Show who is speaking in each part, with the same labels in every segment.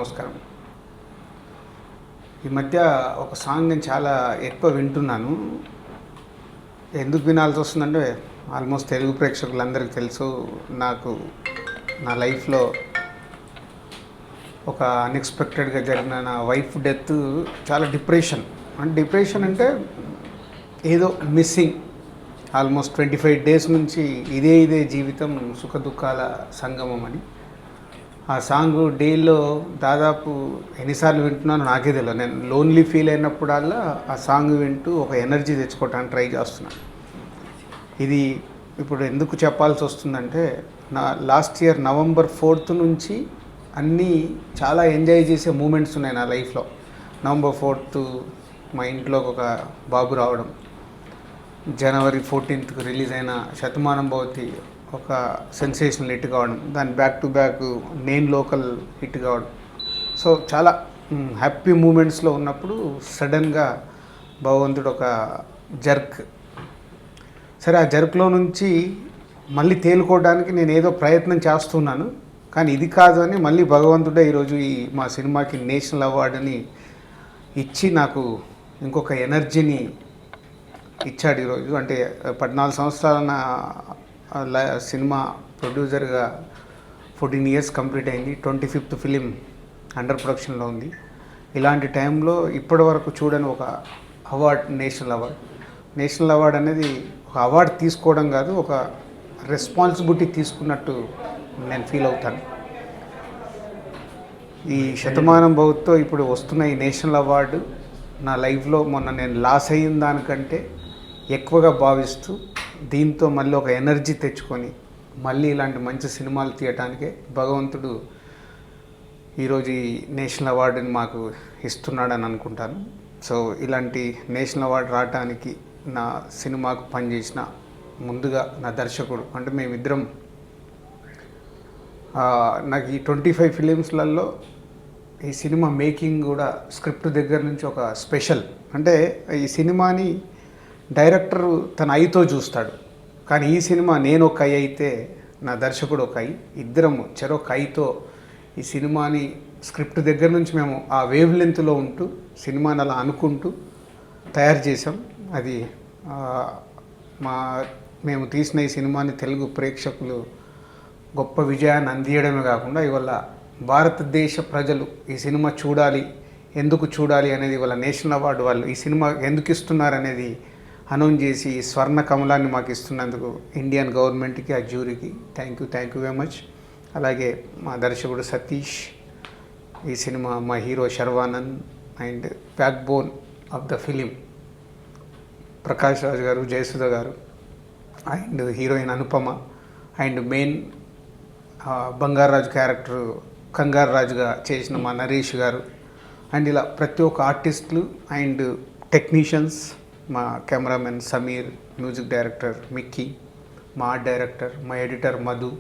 Speaker 1: నమస్కారం. ఈ మధ్య ఒక సాంగ్ నేను చాలా ఎక్కువ వింటున్నాను. ఎందుకు వినాల్సి వస్తుందంటే ఆల్మోస్ట్ తెలుగు ప్రేక్షకులందరికీ తెలుసు. నాకు నా లైఫ్లో ఒక అన్ఎక్స్పెక్టెడ్గా జరిగిన నా వైఫ్ డెత్ చాలా డిప్రెషన్ అంటే ఏదో మిస్సింగ్. ఆల్మోస్ట్ 25 డేస్ నుంచి ఇదే జీవితం సుఖ దుఃఖాల సంగమం అని. ఆ సాంగ్ డేలో దాదాపు ఎన్నిసార్లు వింటున్నానో నాకే తెలియదు. నేను లోన్లీ ఫీల్ అయినప్పుడల్లా ఆ సాంగ్ వింటూ ఒక ఎనర్జీ తెచ్చుకోవడానికి ట్రై చేస్తున్నాను. ఇది ఇప్పుడు ఎందుకు చెప్పాల్సి వస్తుందంటే, నా లాస్ట్ ఇయర్ November 4th నుంచి అన్నీ చాలా ఎంజాయ్ చేసే మూమెంట్స్ ఉన్నాయి నా లైఫ్లో. November 4th మా ఇంట్లోకి ఒక బాబు రావడం, January 14th రిలీజ్ అయిన శతమానం భవతి ఒక సెన్సేషనల్ హిట్ కావడం, దాని బ్యాక్ టు బ్యాక్ నేను లోకల్ హిట్ కావడం. సో చాలా హ్యాపీ మూమెంట్స్లో ఉన్నప్పుడు సడన్గా భగవంతుడు ఒక జర్క్. సరే, ఆ జర్క్లో నుంచి మళ్ళీ తేలుకోవడానికి నేను ఏదో ప్రయత్నం చేస్తున్నాను, కానీ ఇది కాదు అని మళ్ళీ భగవంతుడే ఈరోజు మా సినిమాకి నేషనల్ అవార్డుని ఇచ్చి నాకు ఇంకొక ఎనర్జీని ఇచ్చాడు ఈరోజు. అంటే 14 సంవత్సరాల నా సినిమా ప్రొడ్యూసర్గా 14 years కంప్లీట్ అయింది. 25th ఫిలిం అండర్ ప్రొడక్షన్లో ఉంది. ఇలాంటి టైంలో ఇప్పటి వరకు చూడని ఒక అవార్డ్, నేషనల్ అవార్డ్ అనేది ఒక అవార్డు తీసుకోవడం కాదు, ఒక రెస్పాన్సిబిలిటీ తీసుకున్నట్టు నేను ఫీల్ అవుతాను. ఈ శతమానం భవతితో ఇప్పుడు వస్తున్న ఈ నేషనల్ అవార్డు నా లైఫ్లో మొన్న నేను లాస్ అయిన దానికంటే ఎక్కువగా భావిస్తూ, దీంతో మళ్ళీ ఒక ఎనర్జీ తెచ్చుకొని మళ్ళీ ఇలాంటి మంచి సినిమాలు తీయటానికే భగవంతుడు ఈరోజు ఈ నేషనల్ అవార్డుని మాకు ఇస్తున్నాడని అనుకుంటాను. సో ఇలాంటి నేషనల్ అవార్డు రావడానికి నా సినిమాకు పనిచేసిన ముందుగా నా దర్శకుడు, అంటే మేమిద్దరం, నాకు ఈ 25 ఫిలిమ్స్లలో ఈ సినిమా మేకింగ్ కూడా స్క్రిప్ట్ దగ్గర నుంచి ఒక స్పెషల్. అంటే ఈ సినిమాని డైరెక్టర్ తన ఐతో చూస్తాడు, కానీ ఈ సినిమా నేను ఒక ఐ అయితే నా దర్శకుడు ఒక ఐ, ఇద్దరం చెరొక ఐతో ఈ సినిమాని స్క్రిప్ట్ దగ్గర నుంచి మేము ఆ వేవ్ లెంత్లో ఉంటూ సినిమాని అలా అనుకుంటూ తయారు చేసాం. అది మేము తీసిన ఈ సినిమాని తెలుగు ప్రేక్షకులు గొప్ప విజయాన్ని అందియడమే కాకుండా ఇవాళ భారతదేశ ప్రజలు ఈ సినిమా చూడాలి, ఎందుకు చూడాలి అనేది ఇవాళ నేషనల్ అవార్డు వాళ్ళు ఈ సినిమా ఎందుకు ఇస్తున్నారు అనేది అనౌన్స్ చేసి ఈ స్వర్ణ కమలాన్ని మాకు ఇస్తున్నందుకు ఇండియన్ గవర్నమెంట్కి, ఆ జ్యూరీకి థ్యాంక్ యూ వెరీ మచ్. అలాగే మా దర్శకుడు సతీష్, ఈ సినిమా మా hero Sharwanand and backbone of the film Prakash Raj garu, Jayasudha garu and heroine Anupama and main Bangarraju character కంగారు రాజుగా చేసిన మా నరేష్ గారు అండ్ ఇలా ప్రతి ఒక్క ఆర్టిస్టులు అండ్ టెక్నీషియన్స్, మా cameraman Sameer, music director Mickey, మా ఆర్ట్ డైరెక్టర్, మా ఎడిటర్ మధు.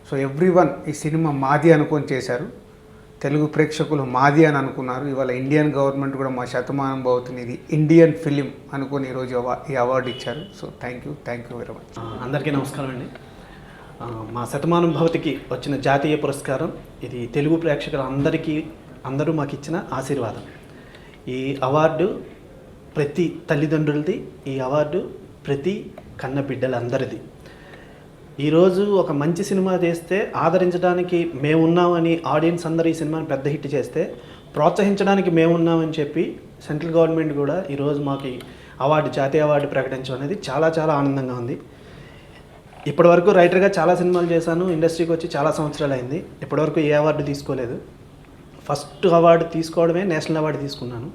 Speaker 1: సో ఎవ్రీవన్ ఈ సినిమా మాది అనుకొని చేశారు. తెలుగు ప్రేక్షకులు మాది అని అనుకున్నారు. ఇవాళ ఇండియన్ గవర్నమెంట్ కూడా మా శతమానం భవతిని ఇది ఇండియన్ ఫిలిం అనుకొని ఈరోజు ఈ అవార్డు ఇచ్చారు. So thank you very much.
Speaker 2: అందరికీ నమస్కారం అండి. మా శతమానం భవతికి వచ్చిన జాతీయ పురస్కారం ఇది తెలుగు అందరూ మాకు ఇచ్చిన ఆశీర్వాదం. ఈ అవార్డు ప్రతి తల్లిదండ్రులది, ఈ అవార్డు ప్రతి కన్న బిడ్డలందరిది. ఈరోజు ఒక మంచి సినిమా చేస్తే ఆదరించడానికి మేమున్నామని ఆడియన్స్ అందరూ ఈ సినిమాని పెద్ద హిట్ చేస్తే ప్రోత్సహించడానికి మేమున్నామని చెప్పి సెంట్రల్ గవర్నమెంట్ కూడా ఈరోజు మాకు అవార్డు, జాతీయ అవార్డు ప్రకటించడం అనేది చాలా చాలా ఆనందంగా ఉంది. ఇప్పటివరకు రైటర్గా చాలా సినిమాలు చేశాను, ఇండస్ట్రీకి వచ్చి చాలా సంవత్సరాలు అయింది. ఇప్పటివరకు ఏ అవార్డు తీసుకోలేదు. ఫస్ట్ అవార్డు తీసుకోవడమే నేషనల్ అవార్డు తీసుకున్నాను.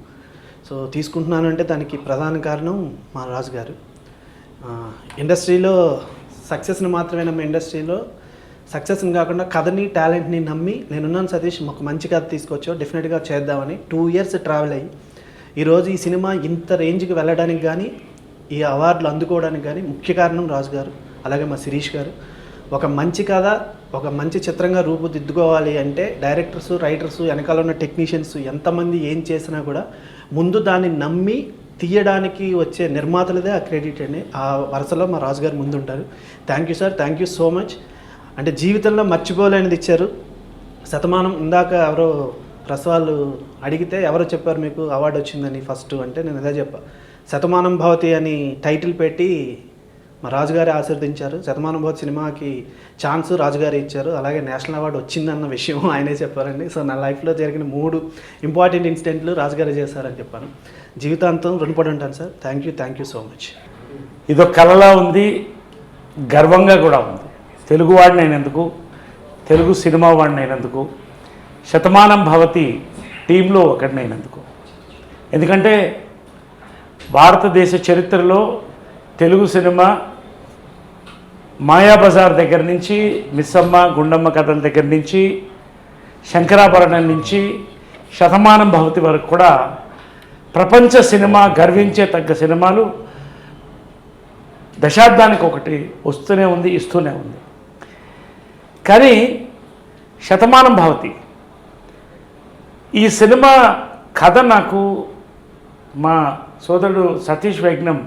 Speaker 2: సో తీసుకుంటున్నాను అంటే దానికి ప్రధాన కారణం మా రాజు గారు. ఇండస్ట్రీలో సక్సెస్ని మాత్రమే నమ్మే ఇండస్ట్రీలో సక్సెస్ని కాకుండా కథని, టాలెంట్ని నమ్మి నేనున్నాను సతీష్, ఒక మంచి కథ తీసుకొచ్చావు, డెఫినెట్గా చేద్దామని 2 years ట్రావెల్ అయ్యి ఈరోజు ఈ సినిమా ఇంత రేంజ్కి వెళ్ళడానికి కానీ, ఈ అవార్డులు అందుకోవడానికి కానీ ముఖ్య కారణం రాజు గారు, అలాగే మా శిరీష్ గారు. ఒక మంచి కథ, ఒక మంచి చిత్రంగా రూపుదిద్దుకోవాలి అంటే డైరెక్టర్స్, రైటర్స్, వెనకాల ఉన్న టెక్నీషియన్స్ ఎంతమంది ఏం చేసినా కూడా ముందు దాన్ని నమ్మి తీయడానికి వచ్చే నిర్మాతలదే ఆ క్రెడిట్ అండి. ఆ వరుసలో మా రాజు గారు ముందు ఉంటారు. Thank you sir, thank you so much. అంటే జీవితంలో మర్చిపోలేనిది ఇచ్చారు. శతమానం ఇందాక ఎవరో ప్రెస్ వాళ్ళు అడిగితే ఎవరు చెప్పారు మీకు అవార్డు వచ్చిందని ఫస్ట్ అంటే నేను ఇదే చెప్పా, శతమానం భవతి అని టైటిల్ పెట్టి మా రాజుగారి ఆశీర్వదించారు. శతమానం భవతి సినిమాకి ఛాన్స్ రాజుగారు ఇచ్చారు, అలాగే నేషనల్ అవార్డు వచ్చిందన్న విషయం ఆయనే చెప్పారండి. సో నా లైఫ్లో జరిగిన 3 ఇంపార్టెంట్ ఇన్సిడెంట్లు రాజుగారు చేశారని చెప్పాను. జీవితాంతం రుణపడి ఉంటాను sir. Thank you so much.
Speaker 3: ఇదొక కళలా ఉంది, గర్వంగా కూడా ఉంది. తెలుగువాడిని అయినందుకు, తెలుగు సినిమా వాడిని అయినందుకు, శతమానం భవతి టీంలో ఒకటినైనందుకు. ఎందుకంటే భారతదేశ చరిత్రలో తెలుగు సినిమా మాయాబజార్ దగ్గర నుంచి, మిస్సమ్మ గుండమ్మ కథల దగ్గర నుంచి, శంకరాభరణం నుంచి శతమానం భవతి వరకు కూడా ప్రపంచ సినిమా గర్వించే తగ్గ సినిమాలు దశాబ్దానికి ఒకటి వస్తూనే ఉంది, ఇస్తూనే ఉంది. కానీ శతమానం భవతి ఈ సినిమా కథ నాకు మా సోదరుడు సతీష్ వైజ్ఞం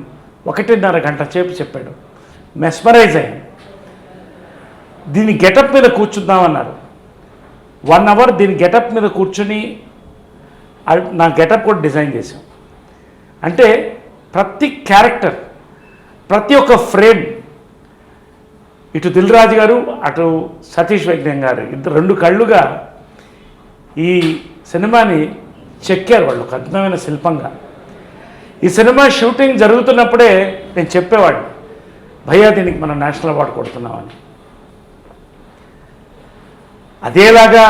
Speaker 3: 1.5 గంట సేపు చెప్పాడు. మెస్మరైజ్ అయ్యాను. దీని గెటప్ మీద కూర్చుందామన్నారు. 1 అవర్ దీని గెటప్ మీద కూర్చుని నా గెటప్ కూడా డిజైన్ చేశాం. అంటే ప్రతి క్యారెక్టర్, ప్రతి ఒక్క ఫ్రేమ్, ఇటు దిల్ రాజు గారు అటు సతీష్ వైజ్ఞం గారు ఇద్దరు 2 కళ్ళుగా ఈ సినిమాని చెక్కారు వాళ్ళు ఒక అద్భుతమైన శిల్పంగా. ఈ సినిమా షూటింగ్ జరుగుతున్నప్పుడే నేను చెప్పేవాడిని, భయ్యా దీనికి మనం నేషనల్ అవార్డు కొడుతున్నామని. అదేలాగా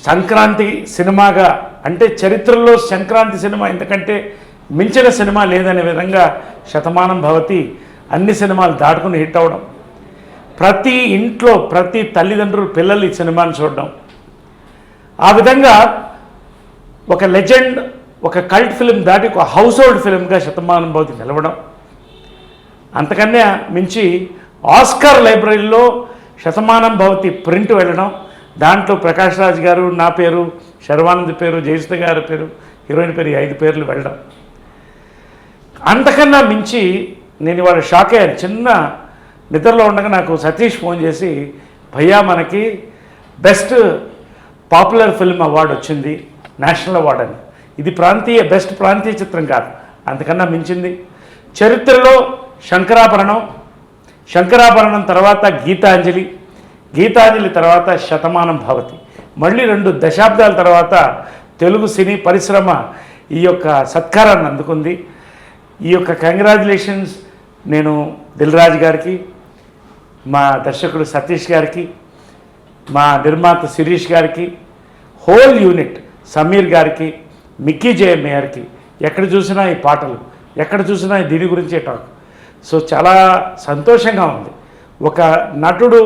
Speaker 3: సంక్రాంతి సినిమాగా, అంటే చరిత్రలో సంక్రాంతి సినిమా ఇంతకంటే మించిన సినిమా లేదనే విధంగా శతమానం భవతి అన్ని సినిమాలు దాటుకుని హిట్ అవ్వడం, ప్రతి ఇంట్లో ప్రతి తల్లిదండ్రులు పిల్లలు ఈ సినిమాని చూడడం, ఆ విధంగా ఒక లెజెండ్, ఒక కల్ట్ ఫిలిం దాటి ఒక హౌస్ హోల్డ్ ఫిలింగా శతమానం భవతి నిలవడం, అంతకన్నా మించి ఆస్కార్ లైబ్రరీలో శతమానం భవతి ప్రింట్ వెళ్ళడం, దాంట్లో ప్రకాష్ రాజ్ గారు, నా పేరు, శర్వానంద్ పేరు, జయసుధ గారి పేరు, హీరోయిన్ పేరు, 5 పేర్లు వెళ్ళడం. అంతకన్నా మించి నేను ఇవాళ షాక్ అయ్యాను. చిన్న నిద్రలో ఉండగా నాకు సతీష్ ఫోన్ చేసి, భయ్యా మనకి బెస్ట్ పాపులర్ ఫిల్మ్ అవార్డు వచ్చింది, నేషనల్ అవార్డు అని. ఇది బెస్ట్ ప్రాంతీయ చిత్రం కాదు, అంతకన్నా మించింది. చరిత్రలో శంకరాభరణం తర్వాత గీతాంజలి తర్వాత శతమానం భవతి, మళ్ళీ 2 దశాబ్దాల తర్వాత తెలుగు సినీ పరిశ్రమ ఈ యొక్క సత్కారాన్ని అందుకుంది. ఈ యొక్క కంగ్రాచులేషన్స్ నేను దిల్ రాజు గారికి, మా దర్శకుడు సతీష్ గారికి, మా నిర్మాత శిరీష్ గారికి, హోల్ యూనిట్ సమీర్ గారికి, మిక్కీ జయమేయర్కి, ఎక్కడ చూసినా ఈ పాటలు, ఎక్కడ చూసినా దీని గురించే టాక్. సో చాలా సంతోషంగా ఉంది. ఒక నటుడు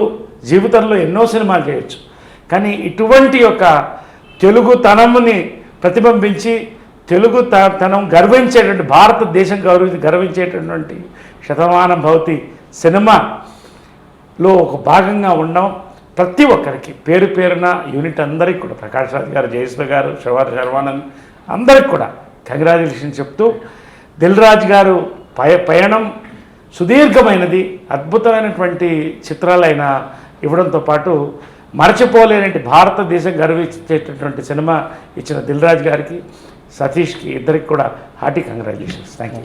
Speaker 3: జీవితంలో ఎన్నో సినిమాలు చేయొచ్చు, కానీ ఇటువంటి ఒక తెలుగుతనముని ప్రతిబింబించి తెలుగుతనం గర్వించేటువంటి, భారతదేశం గర్వించేటటువంటి శతమానం భవతి సినిమాలో ఒక భాగంగా ఉండడం ప్రతి ఒక్కరికి పేరు పేరున యూనిట్ అందరికీ కూడా, ప్రకాష్ రాజ్ గారు, జయసుధ గారు, శర్వానంద్ అందరికి కూడా కంగ్రాచులేషన్ చెప్తూ, దిల్ రాజు గారు పయనం సుదీర్ఘమైనది, అద్భుతమైనటువంటి చిత్రాలైన ఇవ్వడంతో పాటు మరచిపోలేనటువంటి భారతదేశం గర్వించేటటువంటి సినిమా ఇచ్చిన దిల్ రాజు గారికి, సతీష్కి, ఇద్దరికి కూడా హార్టీ కంగ్రాచులేషన్స్. Thank you.